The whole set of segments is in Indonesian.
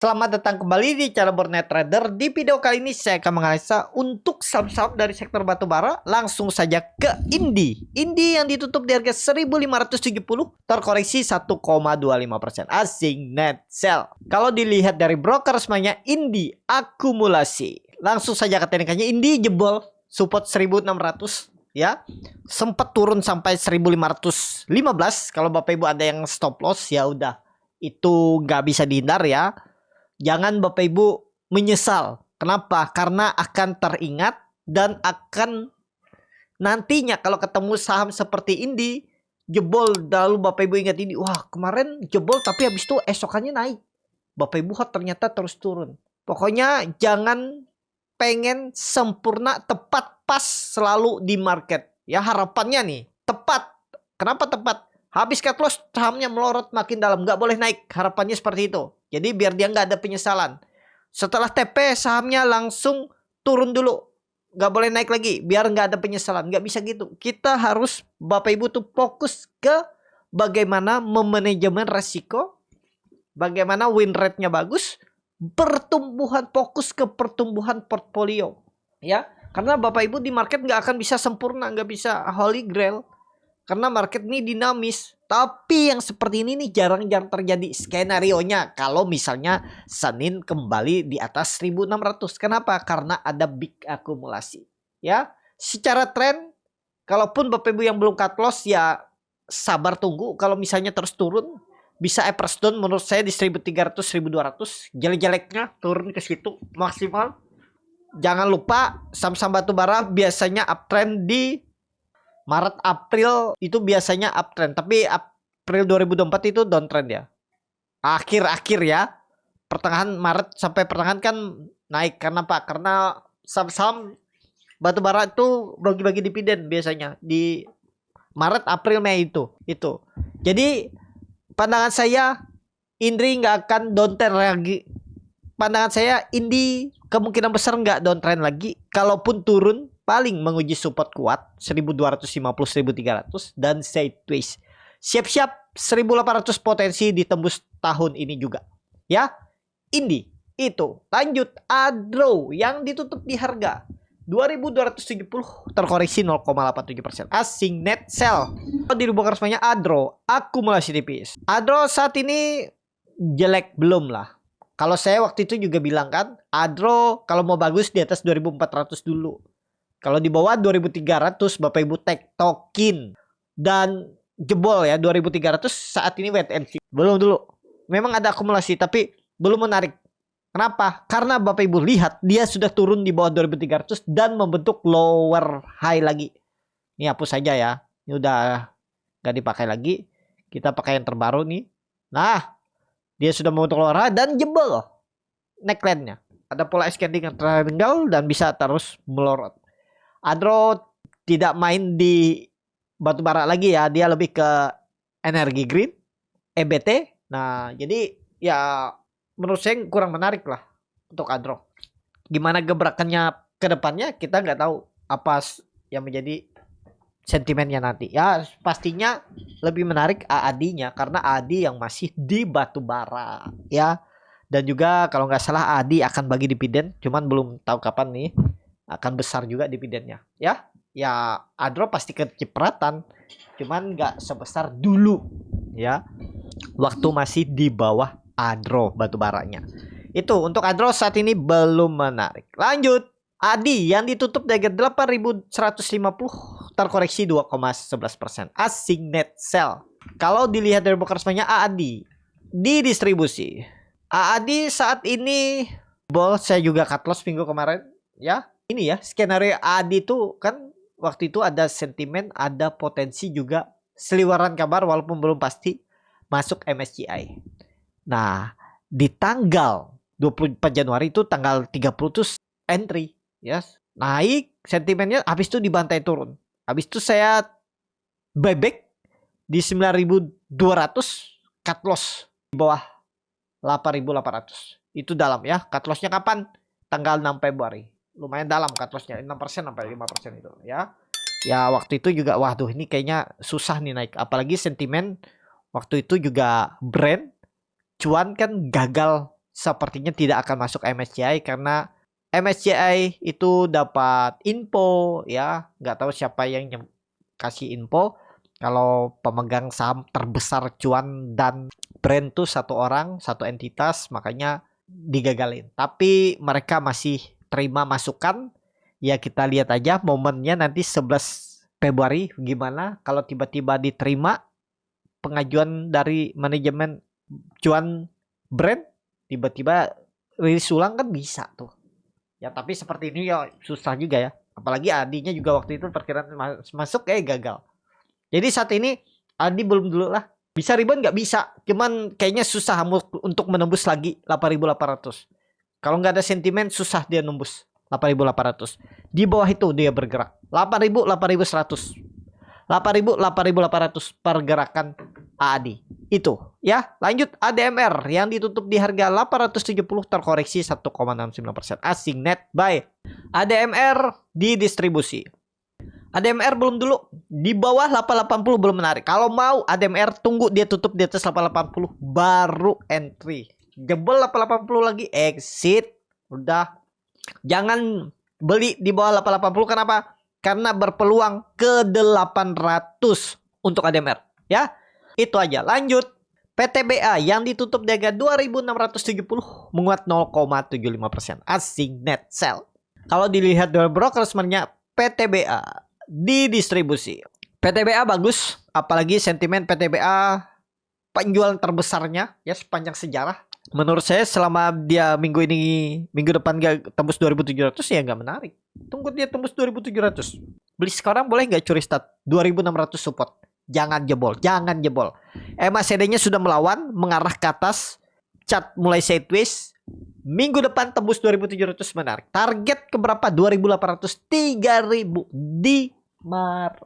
Selamat datang kembali di channel Bornet Trader. Di video kali ini saya akan menganalisa untuk saham-saham dari sektor batubara. Langsung saja ke Indi. Indi yang ditutup di harga 1570 terkoreksi 1,25%. Asing net sell. Kalau dilihat dari broker resminya Indi akumulasi. Langsung saja ke teknikannya. Indi jebol support 1600 ya. Sempat turun sampai 1515. Kalau Bapak Ibu ada yang stop loss ya udah. Itu nggak bisa dihindar ya. Jangan Bapak Ibu menyesal. Kenapa? Karena akan teringat dan akan nantinya kalau ketemu saham seperti Indi jebol, lalu Bapak Ibu ingat ini, wah kemarin jebol tapi habis itu esokannya naik. Bapak Ibu ternyata terus turun. Pokoknya jangan pengen sempurna, tepat, pas selalu di market. Ya harapannya nih tepat. Kenapa tepat? Habis cut loss sahamnya melorot makin dalam, nggak boleh naik. Harapannya seperti itu. Jadi biar dia nggak ada penyesalan. Setelah TP sahamnya langsung turun dulu. Nggak boleh naik lagi biar nggak ada penyesalan. Nggak bisa gitu. Kita harus Bapak Ibu tuh fokus ke bagaimana memanajemen resiko. Bagaimana win rate-nya bagus. Pertumbuhan, fokus ke pertumbuhan portfolio. Ya, karena Bapak Ibu di market nggak akan bisa sempurna. Nggak bisa holy grail. Karena market ini dinamis. Tapi yang seperti ini nih jarang-jarang terjadi skenario-nya. Kalau misalnya Senin kembali di atas 1600. Kenapa? Karena ada big akumulasi. Ya, secara tren, kalaupun Bapak Ibu yang belum cut loss ya sabar tunggu. Kalau misalnya terus turun, bisa average down menurut saya di 1300, 1200. Jelek-jeleknya turun ke situ maksimal. Jangan lupa saham-saham batubara biasanya uptrend di Maret April itu biasanya uptrend, tapi April 2024 itu downtrend ya. Akhir-akhir ya. Pertengahan Maret sampai pertengahan kan naik karena apa? Karena saham-saham batubara itu bagi-bagi dividen biasanya di Maret, April, Mei itu. Jadi pandangan saya Indri nggak akan downtrend lagi. Pandangan saya Indi kemungkinan besar nggak downtrend lagi. Kalaupun turun paling menguji support kuat 1250 1300 dan sideways. Siap-siap 1800 potensi ditembus tahun ini juga. Ya. Indi itu. Lanjut Adro yang ditutup di harga 2270 terkoreksi 0,87%. Asing net sell. Di broker resminya Adro akumulasi tipis. Adro saat ini jelek belum lah. Kalau saya waktu itu juga bilang kan, Adro kalau mau bagus di atas 2400 dulu. Kalau di bawah 2300 Bapak Ibu tektokin. Dan jebol ya 2300 saat ini wait and see. Belum dulu. Memang ada akumulasi tapi belum menarik. Kenapa? Karena Bapak Ibu lihat dia sudah turun di bawah 2300 dan membentuk lower high lagi. Ini hapus saja ya. Ini udah gak dipakai lagi. Kita pakai yang terbaru nih. Nah, dia sudah membentuk lower high dan jebol neckline-nya. Ada pola ascending yang triangle dan bisa terus melorot. Adro tidak main di batubara lagi ya. Dia lebih ke energi green, EBT. Nah, jadi ya menurut saya kurang menarik lah untuk Adro. Gimana gebrakannya ke depannya kita nggak tahu apa yang menjadi sentimennya nanti. Ya pastinya lebih menarik AAD-nya karena AAD yang masih di batubara ya. Dan juga kalau nggak salah AAD akan bagi dividen, cuman belum tahu kapan nih. Akan besar juga dividennya ya. Ya Adro pasti kecipratan, cuman nggak sebesar dulu ya. Waktu masih di bawah Adro batubaranya. Itu untuk Adro saat ini belum menarik. Lanjut Adi yang ditutup dari 8150 terkoreksi 2,11%. Asing net sell. Kalau dilihat dari broker resminya AAD di distribusi. AAD saat ini bol saya juga cut loss minggu kemarin ya. Ini ya skenario AAD itu kan waktu itu ada sentimen, ada potensi juga seliweran kabar walaupun belum pasti masuk MSCI. Nah, di tanggal 24 Januari itu tanggal 30 itu entry ya. Naik sentimennya habis itu dibantai turun. Habis itu saya buyback di 9.200 cut loss di bawah 8.800. Itu dalam ya. Cut lossnya kapan? Tanggal 6 Februari. Lumayan dalam cut lossnya 6% sampai 5% itu ya. Ya waktu itu juga waduh ini kayaknya susah nih naik. Apalagi sentimen waktu itu juga brand cuan kan gagal sepertinya tidak akan masuk MSCI karena MSCI itu dapat info ya, nggak tahu siapa yang kasih info kalau pemegang saham terbesar cuan dan brand tuh satu orang, satu entitas, makanya digagalin. Tapi mereka masih terima masukan. Ya kita lihat aja momennya nanti 11 Februari gimana kalau tiba-tiba diterima pengajuan dari manajemen cuan brand, tiba-tiba rilis ulang kan bisa tuh. Ya tapi seperti ini ya susah juga ya. Apalagi Adinya juga waktu itu perkiraan masuk gagal. Jadi saat ini Adi belum dulu lah. Bisa rebound nggak bisa. Cuman kayaknya susah untuk menembus lagi 8.800. Kalau nggak ada sentimen susah dia nembus 8.800. Di bawah itu dia bergerak. 8.000, 8.100. 8.000, 8.800 pergerakan AAD. Itu ya. Lanjut ADMR yang ditutup di harga 870 terkoreksi 1,69%. Asing net buy. ADMR didistribusi. ADMR belum dulu. Di bawah 880 belum menarik. Kalau mau ADMR tunggu dia tutup di atas 880 baru entry. Jebol 880 lagi exit. Udah. Jangan beli di bawah 880. Kenapa? Karena berpeluang ke 800 untuk ADMR. Ya. Itu aja. Lanjut. PTBA yang ditutup di harga 2.670 menguat 0,75%. Asing net sell. Kalau dilihat dari broker sebenarnya PTBA didistribusi. PTBA bagus. Apalagi sentimen PTBA penjualan terbesarnya ya sepanjang sejarah. Menurut saya selama dia minggu depan gak tembus 2.700 ya nggak menarik. Tunggu dia tembus 2.700. Beli sekarang boleh nggak curi start 2.600 support. Jangan jebol, jangan jebol. MACD-nya sudah melawan mengarah ke atas. Chart mulai sideways. Minggu depan tembus 2.700 menarik. Target ke berapa? 2.800, 3.000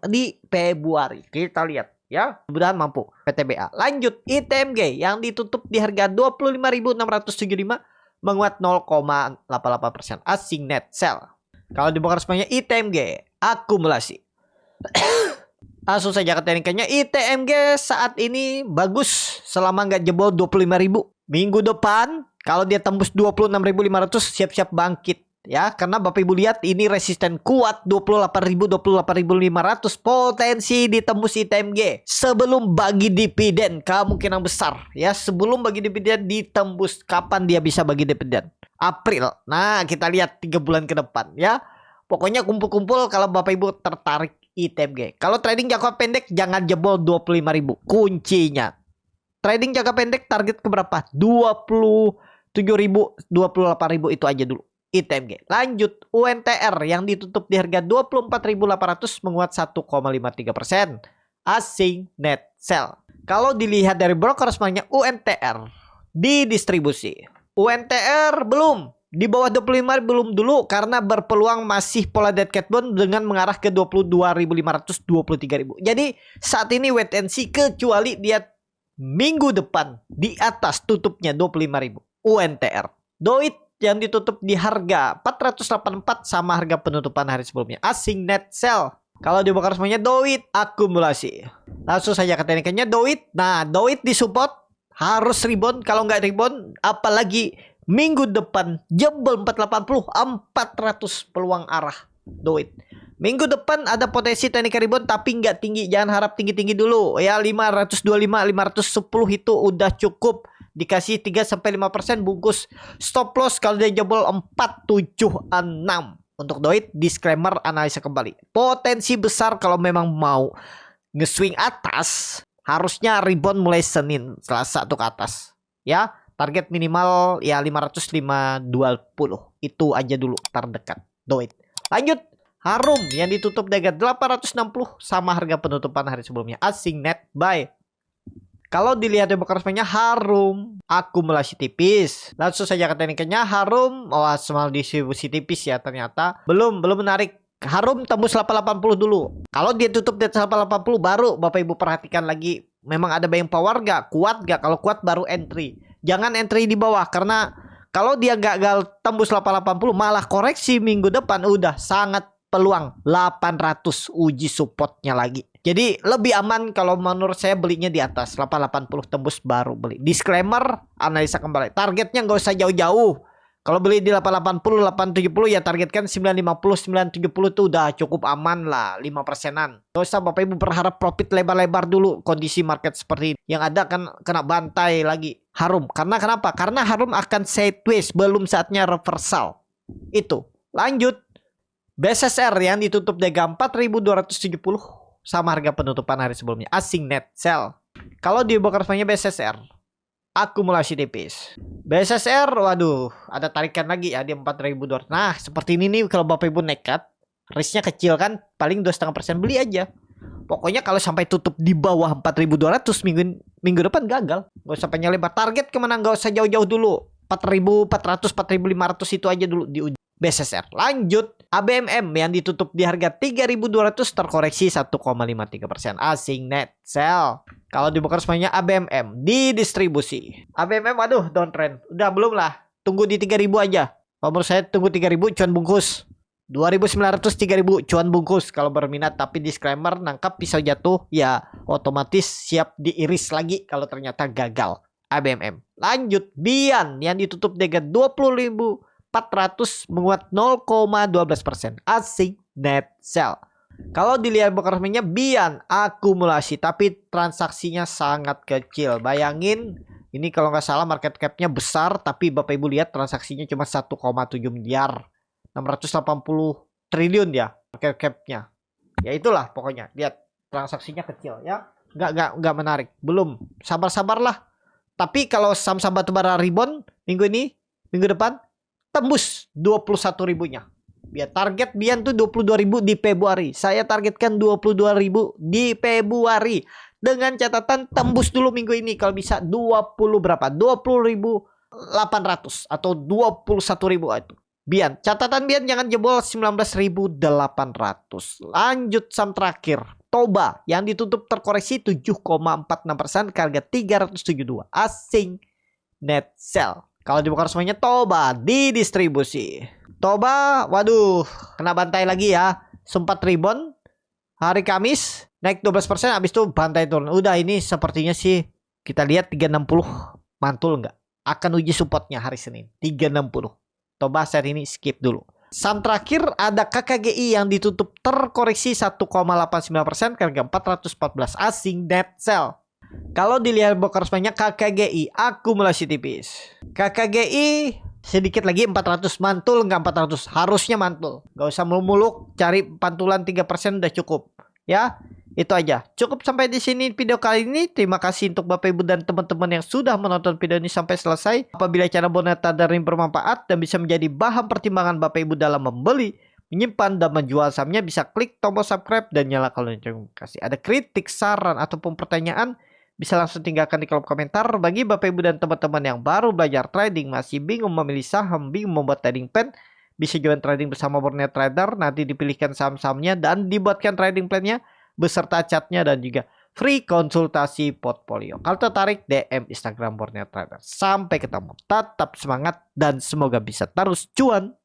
di Februari. Kita lihat. Ya, mudah-mudahan mampu PTBA. Lanjut ITMG yang ditutup di harga 25.675 menguat 0,88%. Asing net sell. Kalau dibongkar semuanya ITMG akumulasi. Langsung saja ke tekniknya. ITMG saat ini bagus selama nggak jebol 25.000. Minggu depan kalau dia tembus 26.500 siap-siap bangkit. Ya, karena Bapak Ibu lihat ini resisten kuat 28.000, 28.500 potensi ditembus ITMG sebelum bagi dividen kemungkinan besar ya, sebelum bagi dividen ditembus. Kapan dia bisa bagi dividen? April. Nah, kita lihat 3 bulan ke depan ya. Pokoknya kumpul-kumpul kalau Bapak Ibu tertarik ITMG. Kalau trading jangka pendek jangan jebol 25.000. Kuncinya. Trading jangka pendek target ke berapa? 27.000, 28.000 itu aja dulu. ITMG. Lanjut UNTR yang ditutup di harga 24.800 menguat 1,53%. Asing net sell. Kalau dilihat dari broker semuanya UNTR didistribusi. UNTR belum di bawah 25 belum dulu karena berpeluang masih pola dead cat bond dengan mengarah ke 22.500, 23.000. Jadi saat ini wait and see kecuali dia minggu depan di atas tutupnya 25.000. UNTR. DOIT yang ditutup di harga 484 sama harga penutupan hari sebelumnya. Asing net sell. Kalau dibongkar semuanya DOIT akumulasi. Langsung saja ke tekniknya DOIT. Nah, DOIT disupport harus rebound. Kalau nggak rebound, apalagi minggu depan jebol 480, 400 peluang arah DOIT. Minggu depan ada potensi teknik rebound tapi nggak tinggi. Jangan harap tinggi-tinggi dulu. Ya 525, 510 itu udah cukup. Dikasih 3-5% bungkus. Stop loss kalau dia jebol 476. Untuk DOIT disclaimer analisa kembali. Potensi besar kalau memang mau nge-swing atas. Harusnya rebound mulai Senin, Selasa tuh ke atas. Ya, target minimal ya 500-520. Itu aja dulu terdekat DOIT. Lanjut. Harum yang ditutup di harga 860 sama harga penutupan hari sebelumnya. Asing net buy. Kalau dilihat di broker Harum akumulasi tipis. Langsung saja ke tekniknya Harum. Oh, semal distribusi tipis ya ternyata. Belum menarik. Harum tembus 880 dulu. Kalau dia tutup di atas 880 baru Bapak Ibu perhatikan lagi. Memang ada buying power gak? Kuat gak? Kalau kuat baru entry. Jangan entry di bawah. Karena kalau dia gagal tembus 880 malah koreksi minggu depan udah sangat peluang 800 uji supportnya lagi. Jadi lebih aman kalau menurut saya belinya di atas 880 tembus baru beli. Disclaimer, analisa kembali. Targetnya nggak usah jauh-jauh. Kalau beli di 880, 870 ya targetkan 950, 970 tuh udah cukup aman lah, 5%-an. Gak usah Bapak Ibu berharap profit lebar-lebar dulu kondisi market seperti ini. Yang ada kan kena bantai lagi. Harum. Karena kenapa? Karena Harum akan sideways, belum saatnya reversal. Itu. Lanjut. BSSR yang ditutup di 4.270 sama harga penutupan hari sebelumnya. Asing net sell. Kalau di broker resminya BSSR akumulasi tipis. BSSR, waduh, ada tarikan lagi ya di 4.200. Nah, seperti ini nih kalau Bapak Ibu nekat, risknya kecil kan, paling 2,5% beli aja. Pokoknya kalau sampai tutup di bawah 4.200 minggu depan gagal. Gak usah pengen lebar. Target kemana, gak usah jauh-jauh dulu. 4.400, 4.500 itu aja dulu di ujung. BSSR. Lanjut, ABMM yang ditutup di harga 3.200 terkoreksi 1,53%. Asing net sell. Kalau di broker semuanya ABMM di distribusi. ABMM waduh downtrend. Udah belum lah. Tunggu di 3.000 aja. Kalau menurut saya tunggu 3.000 cuan bungkus. 2.900 3.000 cuan bungkus kalau berminat, tapi disclaimer nangkap pisau jatuh ya otomatis siap diiris lagi kalau ternyata gagal. ABMM. Lanjut Bian yang ditutup dengan 20.400 menguat 0,12%. Asing net sell. Kalau dilihat broker resminya Bian akumulasi, tapi transaksinya sangat kecil. Bayangin ini kalau nggak salah market capnya besar, tapi Bapak Ibu lihat transaksinya cuma 1,7 miliar. 680 triliun ya market capnya. Ya itulah pokoknya. Lihat transaksinya kecil ya. Nggak menarik. Belum. Sabar-sabarlah. Tapi kalau saham-saham batubara rebound minggu ini, minggu depan tembus 21 ribunya. Ya target Bian tuh 22.000 di Februari. Saya targetkan 22.000 di Februari. Dengan catatan tembus dulu minggu ini kalau bisa 20 berapa? 20.800 atau 21.000 itu. Bian, catatan Bian jangan jebol 19.800. Lanjut saham terakhir, Toba yang ditutup terkoreksi 7,46% ke harga 372. Asing net sell. Kalau dibongkar semuanya Toba di distribusi. Toba, waduh, kena bantai lagi ya. Sempat rebound hari Kamis naik 12%, habis itu bantai turun. Udah ini sepertinya sih kita lihat 360 mantul nggak? Akan uji supportnya hari Senin 360. Toba saat ini skip dulu. Saham terakhir ada KKGI yang ditutup terkoreksi 1,89% ke harga 414. Asing net sell. Kalau dilihat broker resminya KKGI akumulasi tipis. KKGI sedikit lagi 400, mantul nggak 400? Harusnya mantul. Gak usah muluk-muluk, cari pantulan 3% udah cukup. Ya, itu aja. Cukup sampai di sini video kali ini. Terima kasih untuk Bapak Ibu dan teman-teman yang sudah menonton video ini sampai selesai. Apabila channel Boneta dari bermanfaat dan bisa menjadi bahan pertimbangan Bapak Ibu dalam membeli, menyimpan dan menjual sahamnya, bisa klik tombol subscribe dan nyalakan lonceng notifikasi. Ada kritik, saran ataupun pertanyaan, bisa langsung tinggalkan di kolom komentar. Bagi Bapak Ibu dan teman-teman yang baru belajar trading, masih bingung memilih saham, bingung membuat trading plan, bisa join trading bersama Borneo Trader. Nanti dipilihkan saham-sahamnya dan dibuatkan trading plan-nya beserta catnya dan juga free konsultasi portfolio. Kalau tertarik, DM Instagram Borneo Trader. Sampai ketemu. Tetap semangat dan semoga bisa terus cuan.